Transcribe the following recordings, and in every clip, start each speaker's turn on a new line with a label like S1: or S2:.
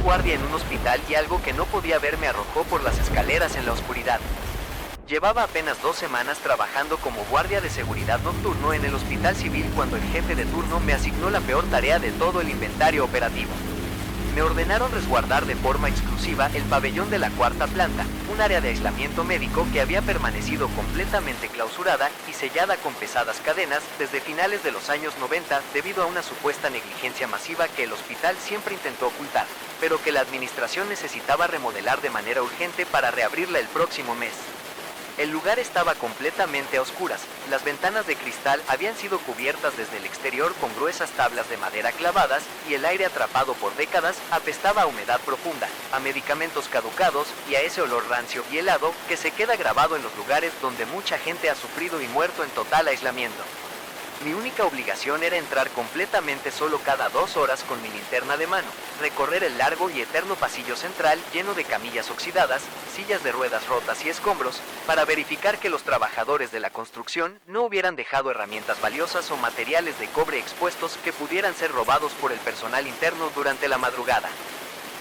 S1: guardia en un hospital y algo que no podía ver me arrojó por las escaleras en la oscuridad. Llevaba apenas 2 semanas trabajando como guardia de seguridad nocturno en el hospital civil cuando el jefe de turno me asignó la peor tarea de todo el inventario operativo. Me ordenaron resguardar de forma exclusiva el pabellón de la cuarta planta, un área de aislamiento médico que había permanecido completamente clausurada y sellada con pesadas cadenas desde finales de los años 90 debido a una supuesta negligencia masiva que el hospital siempre intentó ocultar, pero que la administración necesitaba remodelar de manera urgente para reabrirla el próximo mes. El lugar estaba completamente a oscuras, las ventanas de cristal habían sido cubiertas desde el exterior con gruesas tablas de madera clavadas y el aire atrapado por décadas apestaba a humedad profunda, a medicamentos caducados y a ese olor rancio y helado que se queda grabado en los lugares donde mucha gente ha sufrido y muerto en total aislamiento. Mi única obligación era entrar completamente solo cada 2 horas con mi linterna de mano, recorrer el largo y eterno pasillo central lleno de camillas oxidadas, sillas de ruedas rotas y escombros, para verificar que los trabajadores de la construcción no hubieran dejado herramientas valiosas o materiales de cobre expuestos que pudieran ser robados por el personal interno durante la madrugada.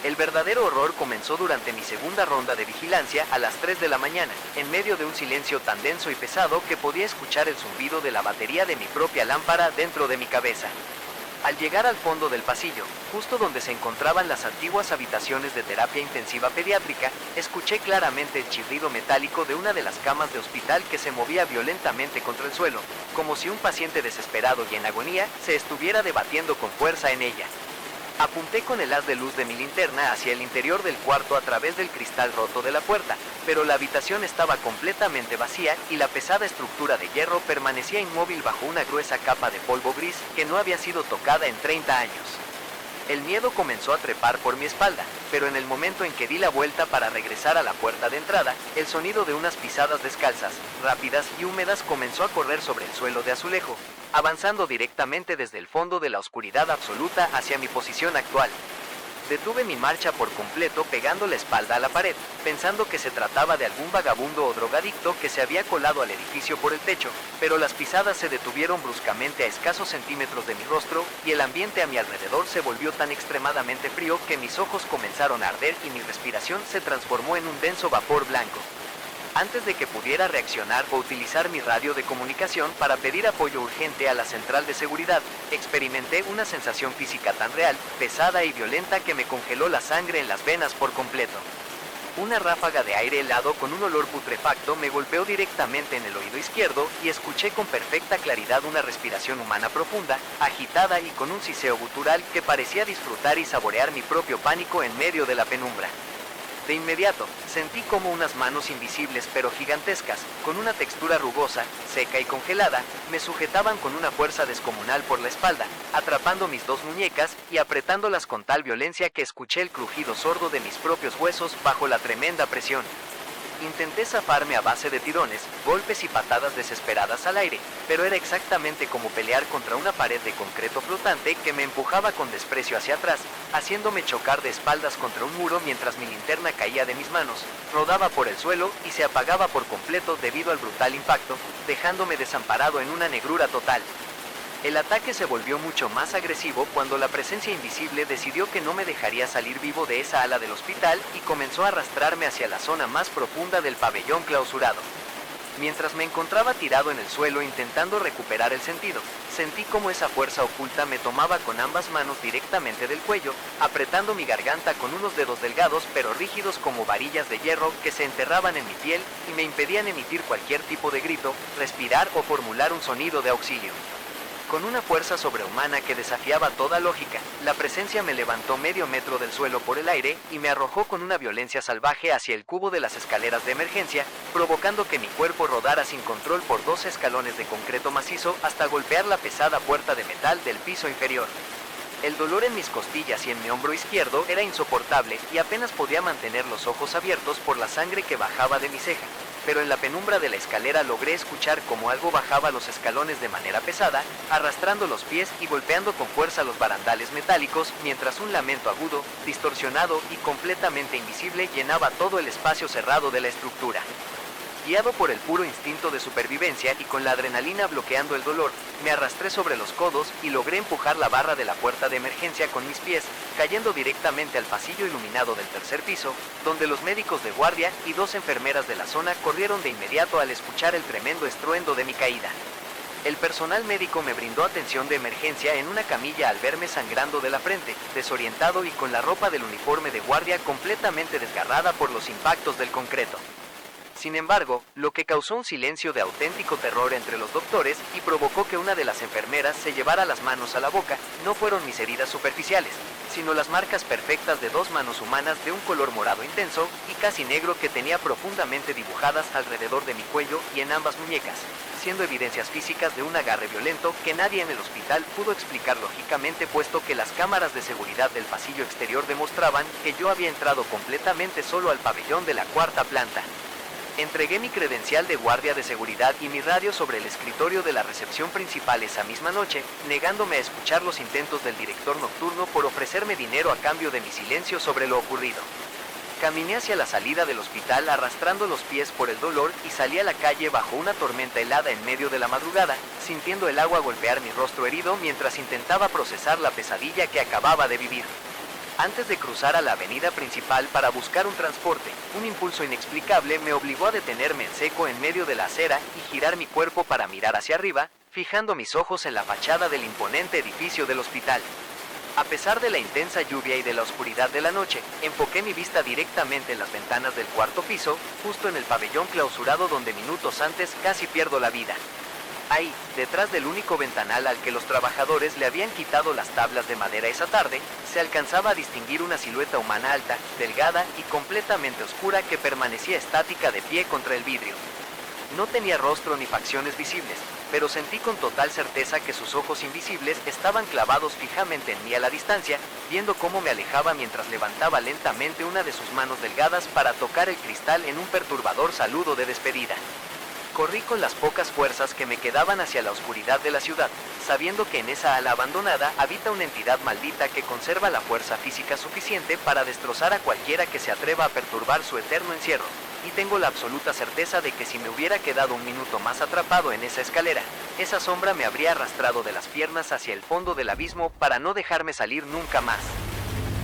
S1: El verdadero horror comenzó durante mi segunda ronda de vigilancia a las 3 de la mañana, en medio de un silencio tan denso y pesado que podía escuchar el zumbido de la batería de mi propia lámpara dentro de mi cabeza. Al llegar al fondo del pasillo, justo donde se encontraban las antiguas habitaciones de terapia intensiva pediátrica, escuché claramente el chirrido metálico de una de las camas de hospital que se movía violentamente contra el suelo, como si un paciente desesperado y en agonía se estuviera debatiendo con fuerza en ella. Apunté con el haz de luz de mi linterna hacia el interior del cuarto a través del cristal roto de la puerta, pero la habitación estaba completamente vacía y la pesada estructura de hierro permanecía inmóvil bajo una gruesa capa de polvo gris que no había sido tocada en 30 años. El miedo comenzó a trepar por mi espalda, pero en el momento en que di la vuelta para regresar a la puerta de entrada, el sonido de unas pisadas descalzas, rápidas y húmedas comenzó a correr sobre el suelo de azulejo, avanzando directamente desde el fondo de la oscuridad absoluta hacia mi posición actual. Detuve mi marcha por completo pegando la espalda a la pared, pensando que se trataba de algún vagabundo o drogadicto que se había colado al edificio por el techo, pero las pisadas se detuvieron bruscamente a escasos centímetros de mi rostro y el ambiente a mi alrededor se volvió tan extremadamente frío que mis ojos comenzaron a arder y mi respiración se transformó en un denso vapor blanco. Antes de que pudiera reaccionar o utilizar mi radio de comunicación para pedir apoyo urgente a la central de seguridad, experimenté una sensación física tan real, pesada y violenta que me congeló la sangre en las venas por completo. Una ráfaga de aire helado con un olor putrefacto me golpeó directamente en el oído izquierdo y escuché con perfecta claridad una respiración humana profunda, agitada y con un siseo gutural que parecía disfrutar y saborear mi propio pánico en medio de la penumbra. De inmediato, sentí como unas manos invisibles pero gigantescas, con una textura rugosa, seca y congelada, me sujetaban con una fuerza descomunal por la espalda, atrapando mis 2 muñecas y apretándolas con tal violencia que escuché el crujido sordo de mis propios huesos bajo la tremenda presión. Intenté zafarme a base de tirones, golpes y patadas desesperadas al aire, pero era exactamente como pelear contra una pared de concreto flotante que me empujaba con desprecio hacia atrás, haciéndome chocar de espaldas contra un muro mientras mi linterna caía de mis manos, rodaba por el suelo y se apagaba por completo debido al brutal impacto, dejándome desamparado en una negrura total. El ataque se volvió mucho más agresivo cuando la presencia invisible decidió que no me dejaría salir vivo de esa ala del hospital y comenzó a arrastrarme hacia la zona más profunda del pabellón clausurado. Mientras me encontraba tirado en el suelo intentando recuperar el sentido, sentí como esa fuerza oculta me tomaba con ambas manos directamente del cuello, apretando mi garganta con unos dedos delgados pero rígidos como varillas de hierro que se enterraban en mi piel y me impedían emitir cualquier tipo de grito, respirar o formular un sonido de auxilio. Con una fuerza sobrehumana que desafiaba toda lógica, la presencia me levantó medio metro del suelo por el aire y me arrojó con una violencia salvaje hacia el cubo de las escaleras de emergencia, provocando que mi cuerpo rodara sin control por 2 escalones de concreto macizo hasta golpear la pesada puerta de metal del piso inferior. El dolor en mis costillas y en mi hombro izquierdo era insoportable y apenas podía mantener los ojos abiertos por la sangre que bajaba de mi ceja, pero en la penumbra de la escalera logré escuchar cómo algo bajaba los escalones de manera pesada, arrastrando los pies y golpeando con fuerza los barandales metálicos, mientras un lamento agudo, distorsionado y completamente invisible llenaba todo el espacio cerrado de la estructura. Guiado por el puro instinto de supervivencia y con la adrenalina bloqueando el dolor, me arrastré sobre los codos y logré empujar la barra de la puerta de emergencia con mis pies, cayendo directamente al pasillo iluminado del tercer piso, donde los médicos de guardia y 2 enfermeras de la zona corrieron de inmediato al escuchar el tremendo estruendo de mi caída. El personal médico me brindó atención de emergencia en una camilla al verme sangrando de la frente, desorientado y con la ropa del uniforme de guardia completamente desgarrada por los impactos del concreto. Sin embargo, lo que causó un silencio de auténtico terror entre los doctores y provocó que una de las enfermeras se llevara las manos a la boca, no fueron mis heridas superficiales, sino las marcas perfectas de 2 manos humanas de un color morado intenso y casi negro que tenía profundamente dibujadas alrededor de mi cuello y en ambas muñecas, siendo evidencias físicas de un agarre violento que nadie en el hospital pudo explicar lógicamente, puesto que las cámaras de seguridad del pasillo exterior demostraban que yo había entrado completamente solo al pabellón de la 4ª planta. Entregué mi credencial de guardia de seguridad y mi radio sobre el escritorio de la recepción principal esa misma noche, negándome a escuchar los intentos del director nocturno por ofrecerme dinero a cambio de mi silencio sobre lo ocurrido. Caminé hacia la salida del hospital arrastrando los pies por el dolor y salí a la calle bajo una tormenta helada en medio de la madrugada, sintiendo el agua golpear mi rostro herido mientras intentaba procesar la pesadilla que acababa de vivir. Antes de cruzar a la avenida principal para buscar un transporte, un impulso inexplicable me obligó a detenerme en seco en medio de la acera y girar mi cuerpo para mirar hacia arriba, fijando mis ojos en la fachada del imponente edificio del hospital. A pesar de la intensa lluvia y de la oscuridad de la noche, enfoqué mi vista directamente en las ventanas del 4º piso, justo en el pabellón clausurado donde minutos antes casi pierdo la vida. Ahí, detrás del único ventanal al que los trabajadores le habían quitado las tablas de madera esa tarde, se alcanzaba a distinguir una silueta humana alta, delgada y completamente oscura que permanecía estática de pie contra el vidrio. No tenía rostro ni facciones visibles, pero sentí con total certeza que sus ojos invisibles estaban clavados fijamente en mí a la distancia, viendo cómo me alejaba mientras levantaba lentamente una de sus manos delgadas para tocar el cristal en un perturbador saludo de despedida. Corrí con las pocas fuerzas que me quedaban hacia la oscuridad de la ciudad, sabiendo que en esa ala abandonada habita una entidad maldita que conserva la fuerza física suficiente para destrozar a cualquiera que se atreva a perturbar su eterno encierro, y tengo la absoluta certeza de que si me hubiera quedado un minuto más atrapado en esa escalera, esa sombra me habría arrastrado de las piernas hacia el fondo del abismo para no dejarme salir nunca más.